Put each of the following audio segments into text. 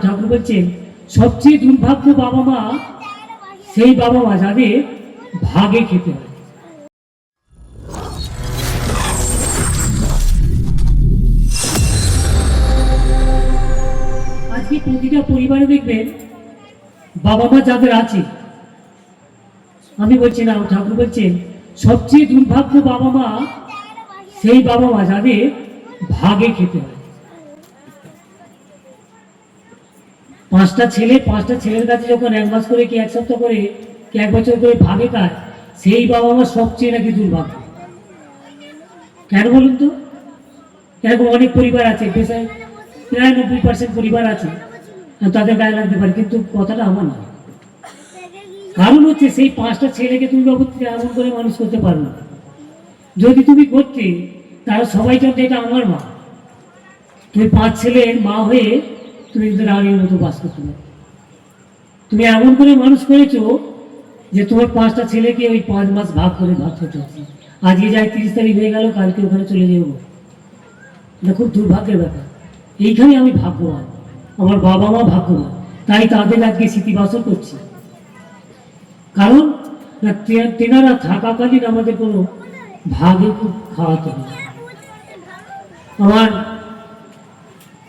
ঠাকুর বলছেন সবচেয়ে দুর্ভাগ্য বাবা মা সেই বাবা মা যাদের ভাগে খেতে হয়। আজকে প্রতিটা পরিবারে দেখবেন বাবা মা যাদের আছে, আমি বলছি না, ঠাকুর বলছেন সবচেয়ে দুর্ভাগ্য বাবা মা সেই বাবা মা যাদের ভাগে খেতে হয়। পাঁচটা ছেলের কাছে যখন এক মাস করে কি এক সপ্তাহ করে কি এক বছর করে ভাগে খায়, সেই বাবা মা সবচেয়ে নাকি দুর্ভাগ্য। কেন বলুন তো? এরকম অনেক পরিবার আছে, প্রায় 90% পরিবার আছে, তাদের গায়ে লাগতে পারে, কিন্তু কথাটা আমার না। কারণ হচ্ছে সেই পাঁচটা ছেলেকে তুমি বাবু এমন করে মানুষ করতে পারো না। যদি তুমি করতে, তারা সবাই জানতে এটা আমার মা। তুমি 5 ছেলের মা হয়ে তুমি কিন্তু রানীর মতো বাস করতে পারো। তুমি এমন করে মানুষ করেছো যে তোমার 5টা ছেলেকে ওই 5 মাস ভাগ করে ভাগ করতে হচ্ছে। আজকে যাই 30 তারিখ হয়ে গেল, কালকে ওখানে চলে যাবো। এটা খুব দুর্ভাগ্যের ব্যাপার। এইখানে আমি ভাগ্যবান, আমার বাবা মা ভাগ্যবান, তাই তাদের আজকে স্মৃতিবাসন করছি। কারণ তেনারা থাকাকালীন আমাদের কোনো ভাগে খুব খাওয়াতে হবে। আমার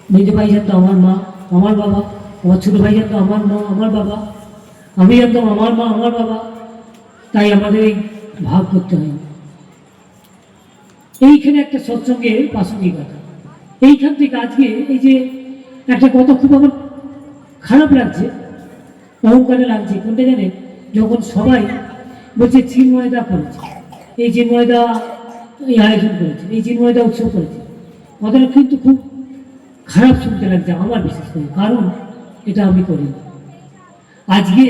মেজো ভাই জানতো আমার মা আমার বাবা, আমার ছোট ভাই জানতো আমার মা আমার বাবা, আমি জানতাম আমার মা আমার বাবা, তাই আমাদের এই ভাগ করতে হয়। এইখানে একটা সৎসঙ্গের প্রাসঙ্গিকতা। এইখান থেকে আজকে এই যে একটা কথা খুব আমার খারাপ লাগছে, অহংকারে লাগছে। কোনটা জানেন? যখন সবাই বলছে চিন্ময়দা করেছে, এই চিন্ময়দা এই আয়োজন করেছে, এই চিন্ময়দা উৎসব করেছে, কথাটা কিন্তু খুব খারাপ শুনতে লাগছে আমার, বিশেষ করে। কারণ এটা আমি করিনি। আজকে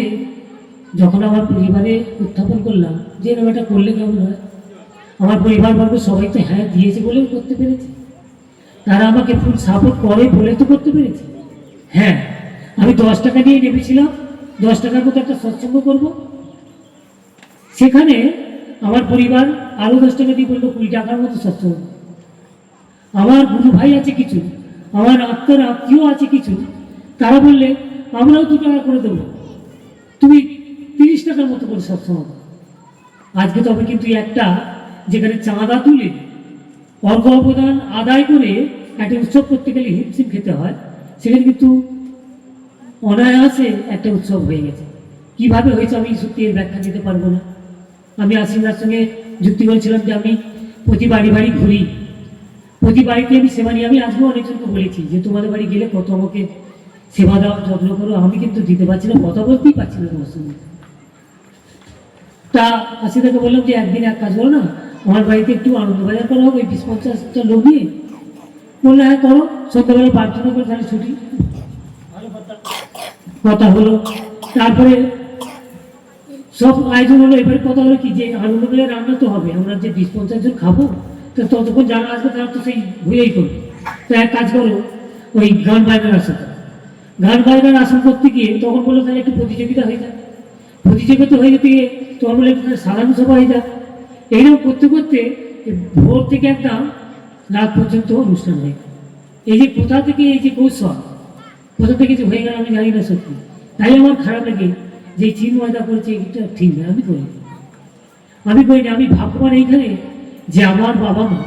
যখন আমার পরিবারে উত্থাপন করলাম যে এরকম এটা করলে কেমন হয়, আমার পরিবারবর্গ সবাই তো হ্যাঁ দিয়েছে বলেও করতে পেরেছে, তারা আমাকে ফুল সাপোর্ট করে বলে তো করতে পেরেছে। হ্যাঁ, আমি 10 টাকা নিয়ে নেমেছিলাম, 10 টাকার মতো একটা সৎসঙ্গ করব। সেখানে আমার পরিবার আরো 10 টাকা দিয়ে বললো 20 টাকার মতো সৎসঙ্গ। আমার গুরু ভাই আছে কিছু, আমার আত্মীয় আছে কিছু, তারা বললে আমরাও 2 টাকা করে দেবো, তুমি 30 টাকার মতো করে সৎসঙ্গ। আজকে তবে কিন্তু একটা যেখানে চাঁদা তুলে অর্ঘ অবদান আদায় করে একটা উৎসব করতে গেলে হিমশিম খেতে হয়, সেখানে কিন্তু অনায়াসে একটা উৎসব হয়ে গেছে। কিভাবে হয়েছে আমি সত্যি এর ব্যাখ্যা দিতে পারবো না। আমি আসিমদার সঙ্গে যুক্তি করেছিলাম যে আমি প্রতি বাড়ি বাড়ি ঘুরি, প্রতি বাড়িতে আমি সেবা নিয়ে। আমি আজকেও অনেকজনকে বলেছি যে তোমাদের বাড়ি গেলে কত আমাকে সেবা দাও, যত্ন করো। আমি কিন্তু দিতে পারছি না, কথা বলতেই পারছি না তোমার সঙ্গে। তা আসিদাকে বললাম যে একদিন এক কাজ করো না, আমার বাড়িতে একটু আনন্দবাজার করা হবে 20-50টা লোক নিয়ে। বললে হ্যাঁ করো, সন্ধ্যাবেলা প্রার্থনা করে তাহলে ছুটি। কথা হলো, তারপরে সব আয়োজন হলো। এবারে কথা হলো কি যে আনন্দবাজার রান্না তো হবে, আমরা যে 20-50 জন খাবো, তো ততক্ষণ যারা আসবে তারা তো সেই ভুয়েই করবে। তো এক কাজ করো, ওই গান বাজনার আসন করতে গিয়ে তখন বললো তাহলে একটু প্রতিযোগিতা হয়ে যায়। প্রতিযোগিতা হয়ে যেতে গিয়ে তখন বলে সাধারণ সভা হয়ে যায়। এইরকম করতে করতে ভোর থেকে একদম রাত পর্যন্ত অনুষ্ঠান হয়ে গেল। এই যে কোথা থেকে এই যে কৌশল কোথা থেকে যে হয়ে গেল আমি জানি না সত্যি। তাই আমার খারাপ লাগে যে চিন্ময়দা করেছে, এটা ঠিক না, আমি করিনি। আমি ভাগ্যবান এইখানে যে আমার বাবা মা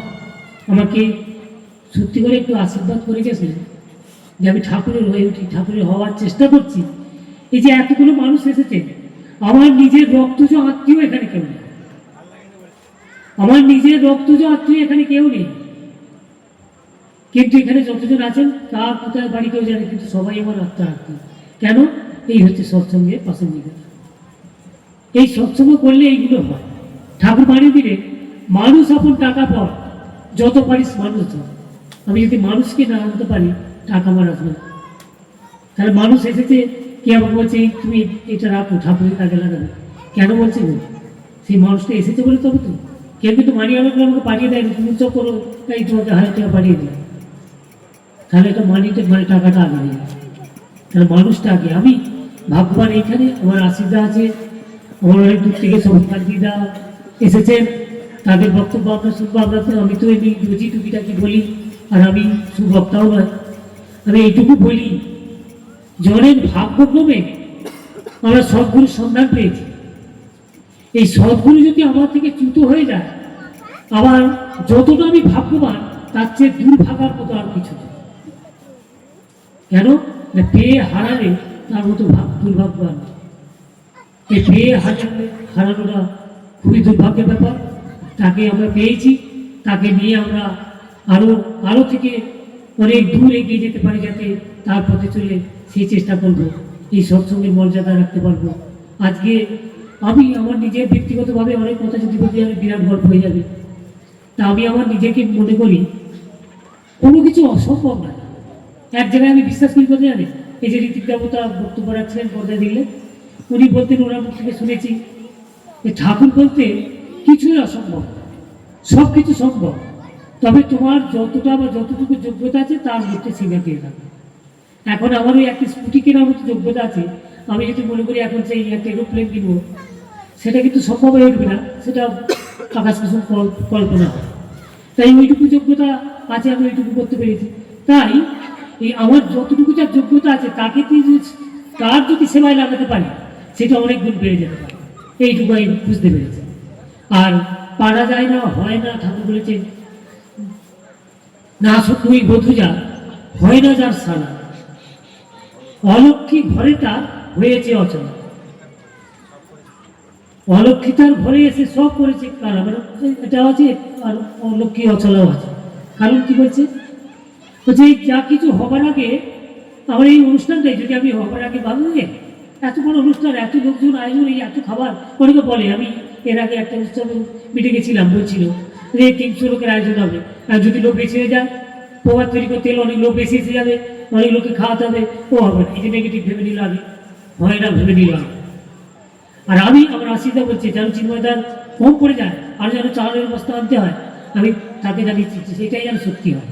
আমাকে সত্যি করে একটু আশীর্বাদ করে গেছে, যে আমি ঠাকুরের হয়ে উঠি, ঠাকুরের হওয়ার চেষ্টা করছি। এই যে এতগুলো মানুষ এসেছে, আমার নিজের রক্তজ আত্মীয় এখানে কেউ নেই, আমার নিজের রক্তজ আত্মীয় এখানে কেউ নেই, কিন্তু এখানে যতজন আছেন তার কোথায় বাড়ি কেউ জানে, কিন্তু সবাই আমার আত্মীয়। কেন? এই হচ্ছে সৎসঙ্গের প্রাসঙ্গিকতা। এই সৎসঙ্গ করলে এইগুলো হয়। ঠাকুর বানিয়ে দিলে মানুষ আপন টাকা পর যত পারিস মানুষ ধর। আমি যদি মানুষকে না আনতে পারি, টাকা আমার আসবে না। তাহলে মানুষ এসেছে, কে আমাকে বলছে তুমি এটা রাখো, ঠাকুরের কাজে লাগাবে। কেন বলছে? সেই মানুষটা এসেছে বলে তবে তো। কেউ কিন্তু মানি আমাকে পাঠিয়ে দেয়, তুমি চোখ করো, তাই তোমাকে 1000 টাকা পাঠিয়ে দিলাম। তাহলে এটা মানে টাকাটা আগে নেই, তাহলে মানুষটা আগে। আমি ভাগ্যবান এইখানে আমার আশীর্বাদ আছে, আমার অনেক দূর থেকে সৌভাগ্যদা এসেছেন, তাদের বক্তব্য আমরা শুনবো। আমি তো এমনি রুজি টুকিটাকি বলি, আর আমি সুবক্তাও নয়। আমি এইটুকু বলি যে অনেক ভাগ্যক্রমে আমরা সদ্গুরুর সন্ধান পেয়েছি। এই সদ্গুরু যদি আমার থেকে চ্যুত হয়ে যায়, আবার যতটা আমি ভাগ্যবান তার চেয়ে দুর্ভাগার মতো আর কিছু নেই। কেন না, পেয়ে হারালে তার মতো দুর্ভাগ্যবান। এই পেয়ে হারানোটা খুবই দুর্ভাগ্যের ব্যাপার। তাকে আমরা পেয়েছি, তাকে নিয়ে আমরা আরো থেকে অনেক দূর এগিয়ে যেতে পারি, যাতে তার পথে চলে সেই চেষ্টা করব, এই সৎসঙ্গের মর্যাদা রাখতে পারবো। আজকে আমি আমার নিজের ব্যক্তিগতভাবে অনেক কথা যদি বলতে আমি বিরাট গল্প হয়ে যাবে। তা আমি আমার নিজেকে মনে করি কোনো কিছু অসম্ভব না। এক জায়গায় আমি বিশ্বাস করি কথা জানি, এই যে ঋতিক দেবতা বক্তব্য রাখছিলেন পর্দায় দিলে, উনি বলতেন, ওনার মুখ থেকে শুনেছি যে ঠাকুর বলতে কিছুই অসম্ভব, সব কিছু সম্ভব, তবে তোমার যতটা বা যতটুকু যোগ্যতা আছে তার মধ্যে সীমা দিয়ে থাকবে। এখন আমার ওই একটা স্কুটি কেনার মতো যোগ্যতা আছে, আমি যদি মনে করি এখন সেই একটা এরোপ্লেন কিনবো, সেটা কিন্তু সম্ভব হয়ে উঠবে না, সেটা আকাশ কুসুম কল্পনা হয়। তাই ওইটুকু যোগ্যতা আছে, আমি ওইটুকু করতে পেরেছি। তাই এই আমার যতটুকু যার যোগ্যতা আছে তাকে তার যদি সেবায় লাগাতে পারি, সেটা অনেক গুণ বেড়ে যেতে পারে। এইটুকু আমি বুঝতে পেরেছি। আর পারা যায় না, হয় না, ঠাকুর বলেছেন না শুধুই বধূজা হয় না যার সালা, অলক্ষী ঘরে তার হয়েছে অচলা। অলক্ষিতার ঘরে এসে সব করেছে কারা, মানে এটা আছে, আর অলক্ষী অচলাও আছে। কারণ কি বলছে, যা কিছু হবার আগে, আমার এই অনুষ্ঠানটাই যদি আমি হবার আগে ভাবলে এত বড় অনুষ্ঠান, এত লোকজন আয়োজন, এই এত খাবার, অনেকে বলে, আমি এর আগে একটা অনুষ্ঠান মিটে গেছিলাম, বলছিল যে 300 লোকের আয়োজন হবে, আর যদি লোক বেশি হয়ে যায়, প্রভাব তৈরি করতে গেলে অনেক লোক বেশি এসে যাবে, অনেক লোককে খাওয়াতে হবে, ও হবে না, এই যে নেগেটিভ ভেবে নিল আগে, হয় না ভেবে নিল আগে। আর আমি আমার আশীর্বাদ বলছি, যেন চিন্ময়দার কম পড়ে যায় আর যেন চালের বস্তা আনতে হয়, আমি তাকে জানিয়েছি সেটাই যেন সত্যি হয়।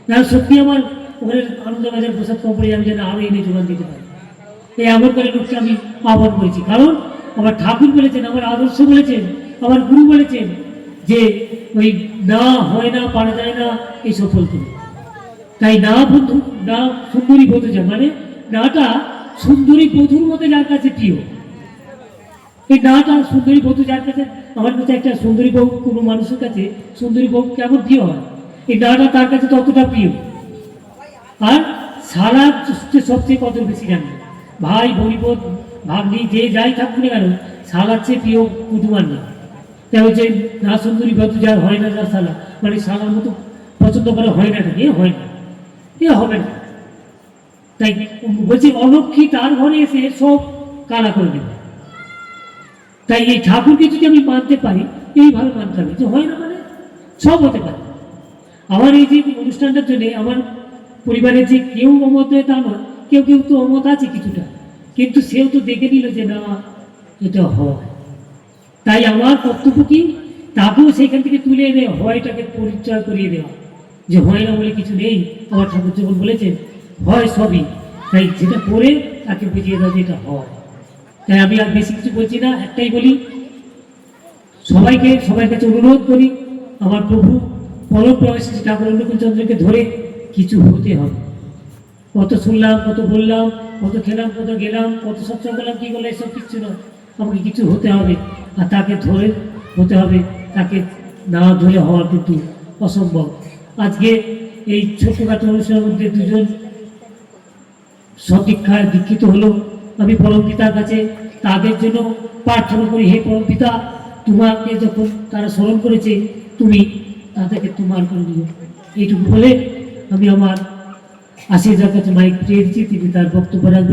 যেন সত্যি আমার ওখানে আনন্দবাজার প্রসাদ কম পড়ে যাবে, যেন আরও এনে যোগান দিতে পারে। এই এমন করে লোককে আমি আহ্বান করেছি, কারণ আমার ঠাকুর বলেছেন, আমার আদর্শ বলেছেন, আমার গুরু বলেছেন যে ওই না হয় না, পারা যায় না, এই সফল তুমি। তাই না বন্ধু, না সুন্দরী বধূ, মানে নাটা সুন্দরী বধূর মতো যার কাছে প্রিয়, এই নাটা সুন্দরী বধূ যার কাছে, আমার কাছে একটা সুন্দরী বউ, কোনো মানুষের কাছে সুন্দরী বউ কেমন প্রিয় হয়, এই নাটা তার কাছে ততটা প্রিয়। আর সারা সবচেয়ে কত বেশি জানবে, ভাই বনিবোধ ভাগ্নি যে যাই থাকুক না কেন, সালার চেয়ে প্রিয় কুটুমার না। তাই হচ্ছে না সুন্দরী বধূ যার হয় না যার সালা, মানে সালার মতো পছন্দ করে হয় না, এ হয় না, এ হবে না। তাই বলছি অলক্ষী তার ঘরে এসে সব কালা করে দেবে। তাই এই ঠাকুরকে যদি আমি মানতে পারি, এইভাবে মানতে হবে যে হয় না মানে সব হতে পারে। আমার এই যে অনুষ্ঠানটার জন্য আমার পরিবারের যে কেউ অমত হয় তা নয়, কেউ কেউ তো অমত আছে কিছুটা, কিন্তু সেও তো দেখে নিল যে না এটা হয়। তাই আমার কর্তব্য কি, তাকেও সেখান থেকে তুলে এনে হয়টাকে পরিচয় করিয়ে দেওয়া, যে হয় না বলে কিছু নেই। আমার ঠাকুর যখন বলেছেন হয় সবই, তাই যেটা করে তাকে বুঝিয়ে দেওয়া যে এটা হয়। তাই আমি আর বেশি কিছু বলছি না, একটাই বলি, সবাই কাছে অনুরোধ করি, আমার প্রভু পরম প্রবেশ ঠাকুর অনুকূলচন্দ্রকে ধরে কিছু হতে হবে। কত শুনলাম, কত বললাম, কত খেলাম, কত গেলাম, কত সৎসঙ্গ করলাম, কি করলাম, এসব কিচ্ছু নয়। আমাকে কিছু হতে হবে, আর তাকে ধরে হতে হবে। তাকে না ধরে হওয়া কিন্তু অসম্ভব। আজকে এই ছোটখাটো অনুষ্ঠানের মধ্যে দুজন সদীক্ষায় দীক্ষিত হলো। আমি পরম পিতার কাছে তাদের জন্য প্রার্থনা করি, হে পরম পিতা, তোমাকে যখন তারা স্মরণ করেছে, তুমি তাদেরকে তোমার করে দিও। এইটুকু বলে আমি আমার আশীর্বাদের কাছে মাইক পেয়ে দিচ্ছি, তিনি তার বক্তব্য রাখবেন।